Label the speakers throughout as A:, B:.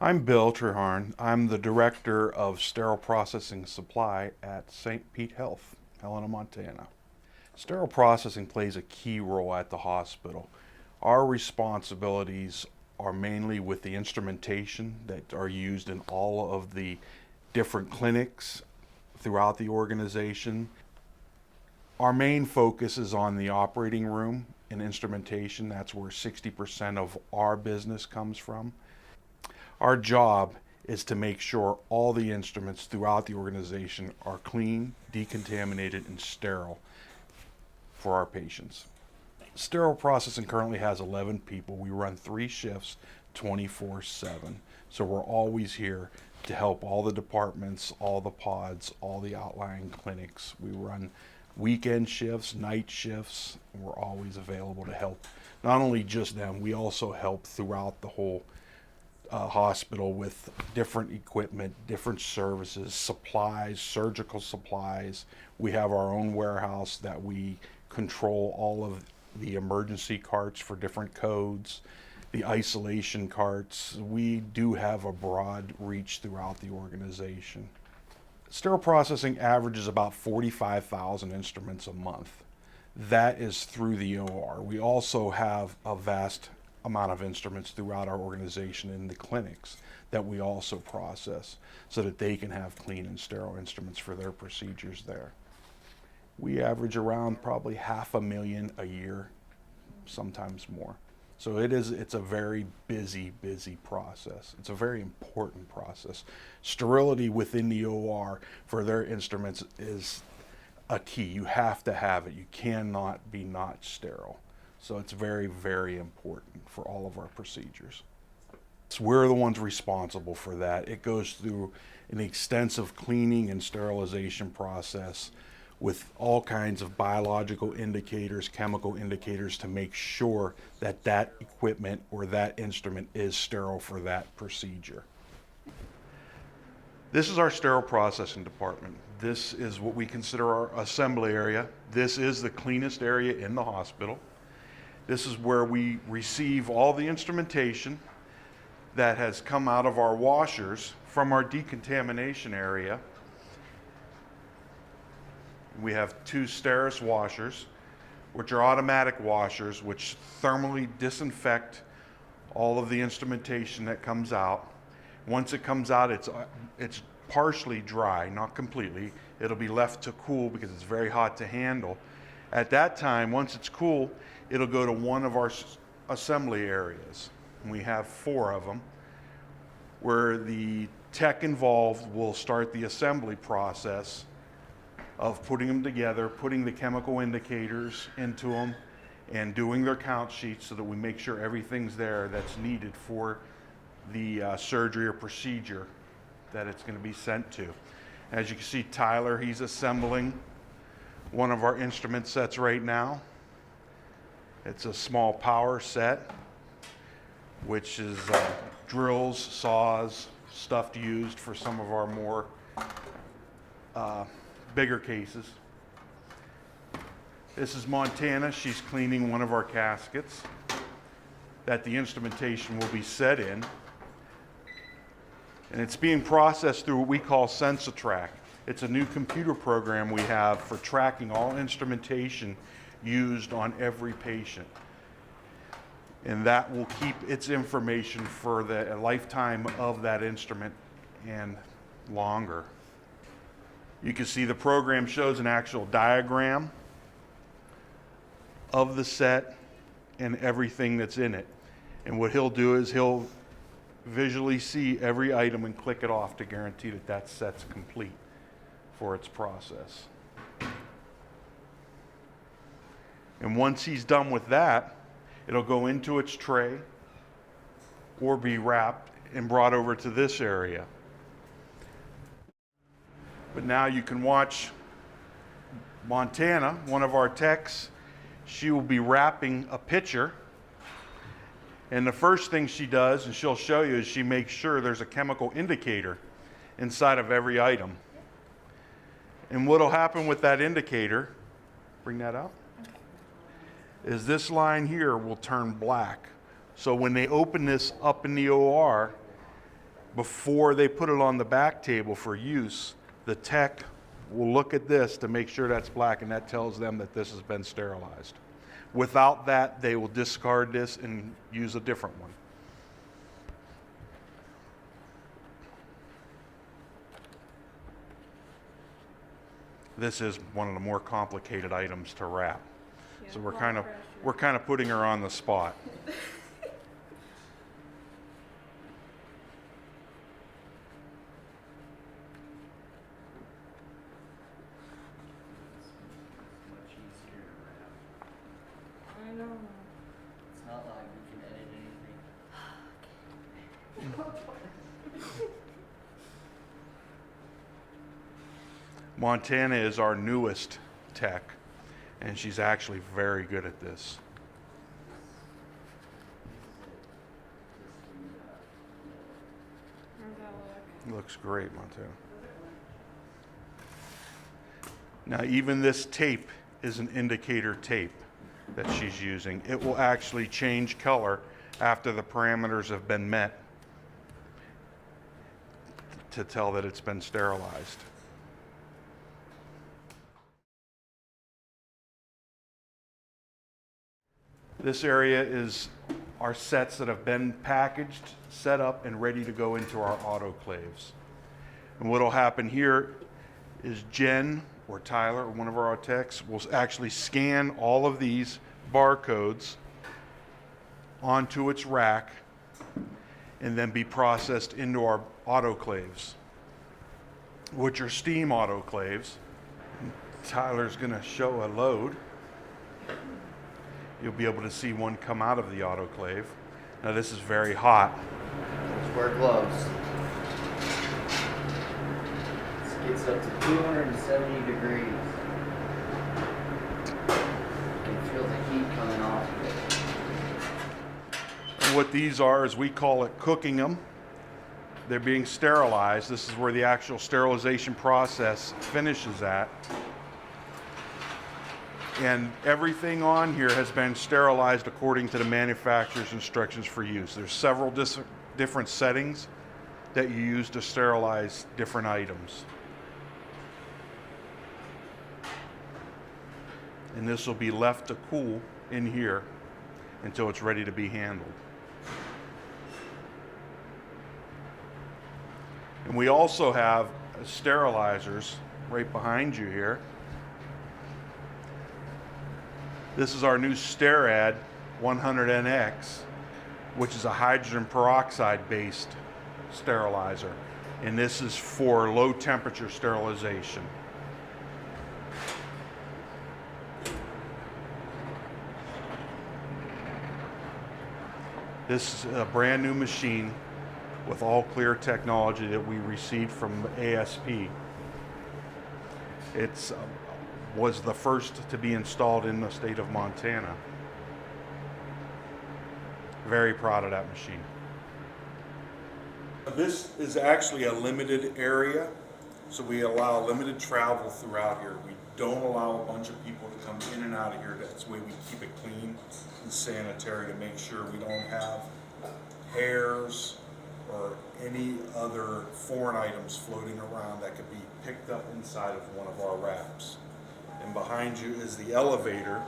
A: I'm Bill Trehorn. I'm the Director of Sterile Processing Supply at St. Pete Health, Helena, Montana. Sterile processing plays a key role at the hospital. Our responsibilities are mainly with the instrumentation that are used in all of the different clinics throughout the organization. Our main focus is on the operating room and instrumentation. That's where 60% of our business comes from. Our job is to make sure all the instruments throughout the organization are clean, decontaminated, and sterile for our patients. Sterile processing currently has 11 people. We run 3 shifts 24/7. So we're always here to help all the departments, all the pods, all the outlying clinics. We run weekend shifts, night shifts, and we're always available to help not only just them, we also help throughout the whole hospital with different equipment, different services, supplies, surgical supplies. We have our own warehouse that we control all of the emergency carts for different codes, the isolation carts. We do have a broad reach throughout the organization. Sterile processing averages about 45,000 instruments a month. That is through the OR. We also have a vast amount of instruments throughout our organization in the clinics that we also process so that they can have clean and sterile instruments for their procedures there. We average around probably 500,000 a year, sometimes more. So it's a very busy process. It's a very important process. Sterility within the OR for their instruments is a key. You have to have it. You cannot be not sterile. So it's very important for all of our procedures. So we're the ones responsible for that. It goes through an extensive cleaning and sterilization process with all kinds of biological indicators, chemical indicators to make sure that that equipment or that instrument is sterile for that procedure. This is our sterile processing department. This is what we consider our assembly area. This is the cleanest area in the hospital. This is where we receive all the instrumentation that has come out of our washers from our decontamination area. We have 2 Steris washers, which are automatic washers, which thermally disinfect all of the instrumentation that comes out. Once it comes out, it's partially dry, not completely. It'll be left to cool because it's very hot to handle. At that time, once it's cool, it'll go to one of our assembly areas. And we have 4 of them, where the tech involved will start the assembly process of putting them together, putting the chemical indicators into them, and doing their count sheets so that we make sure everything's there that's needed for the surgery or procedure that it's going to be sent to. As you can see, Tyler, he's assembling one of our instrument sets right now. It's a small power set, which is drills, saws, stuff used for some of our more bigger cases. This is Montana. She's cleaning one of our caskets that the instrumentation will be set in. And it's being processed through what we call SensaTrack. It's a new computer program we have for tracking all instrumentation used on every patient. And that will keep its information for the lifetime of that instrument and longer. You can see the program shows an actual diagram of the set and everything that's in it. And what he'll do is he'll visually see every item and click it off to guarantee that that set's complete for its process. And once he's done with that, it'll go into its tray or be wrapped and brought over to this area. But now you can watch Montana, one of our techs. She will be wrapping a pitcher. And the first thing she does, and she'll show you, is she makes sure there's a chemical indicator inside of every item. And what'll happen with that indicator, bring that out, is this line here will turn black. So when they open this up in the OR, Before they put it on the back table for use, the tech will look at this to make sure that's black, and that tells them that this has been sterilized. Without that, they will discard this and use a different one. This is one of the more complicated items to wrap.
B: Yeah,
A: So we're kind of putting her on the spot.
C: Much easier to wrap.
B: I know.
C: It's not like we can edit anything.
A: Montana is our newest tech, and she's actually very good at this.
B: How's that look?
A: Looks great, Montana. Now, even this tape is an indicator tape that she's using. It will actually change color after the parameters have been met to tell that it's been sterilized. This area is our sets that have been packaged, set up, and ready to go into our autoclaves. And what'll happen here is Jen or Tyler, or one of our techs, will actually scan all of these barcodes onto its rack and then be processed into our autoclaves, which are steam autoclaves. Tyler's gonna show a load. You'll be able to see one come out of the autoclave. Now this is very hot.
C: Let's wear gloves. This gets up to 270 degrees. You can feel the heat coming off of it.
A: And what these are is we call it cooking them. They're being sterilized. This is where the actual sterilization process finishes at. And everything on here has been sterilized according to the manufacturer's instructions for use. There's several different settings that you use to sterilize different items. And this will be left to cool in here until it's ready to be handled. And we also have sterilizers right behind you here. This is our new Sterilization 100NX, which is a hydrogen peroxide based sterilizer. And this is for low temperature sterilization. This is a brand new machine with all clear technology that we received from ASP. It's was the first to be installed in the state of Montana. Very proud of that machine. This is actually a limited area, so we allow limited travel throughout here. We don't allow a bunch of people to come in and out of here. That's the way we keep it clean and sanitary to make sure we don't have hairs or any other foreign items floating around that could be picked up inside of one of our wraps. And behind you is the elevator,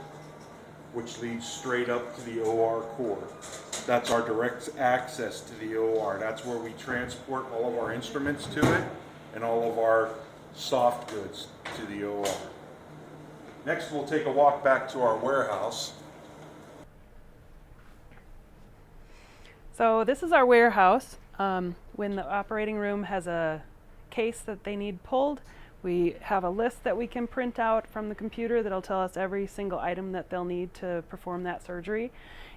A: which leads straight up to the OR core. That's our direct access to the OR. That's where we transport all of our instruments to it and all of our soft goods to the OR. Next, we'll take a walk back to our warehouse.
B: So this is our warehouse. When the operating room has a case that they need pulled, we have a list that we can print out from the computer that'll tell us every single item that they'll need to perform that surgery.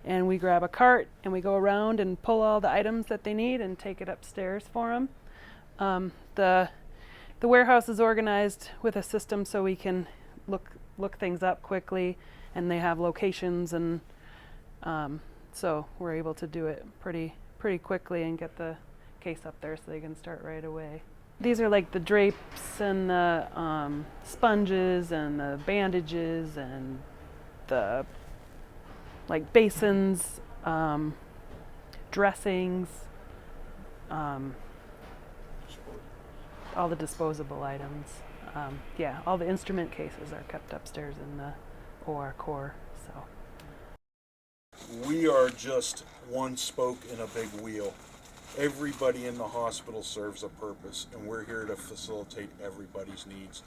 B: And we grab a cart and we go around and pull all the items that they need and take it upstairs for them. The warehouse is organized with a system so we can look things up quickly, and they have locations, and so we're able to do it pretty quickly and get the case up there so they can start right away. These are like the drapes and the sponges and the bandages and the like basins, dressings, all the disposable items. Yeah, all the instrument cases are kept upstairs in the OR core. So
A: We are just one spoke in a big wheel. Everybody in the hospital serves a purpose, and we're here to facilitate everybody's needs.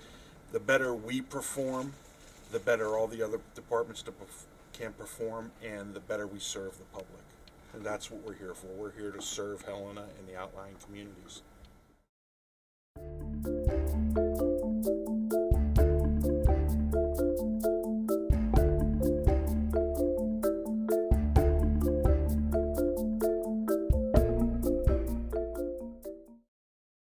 A: The better we perform, the better all the other departments can perform, and the better we serve the public. And that's what we're here for. We're here to serve Helena and the outlying communities.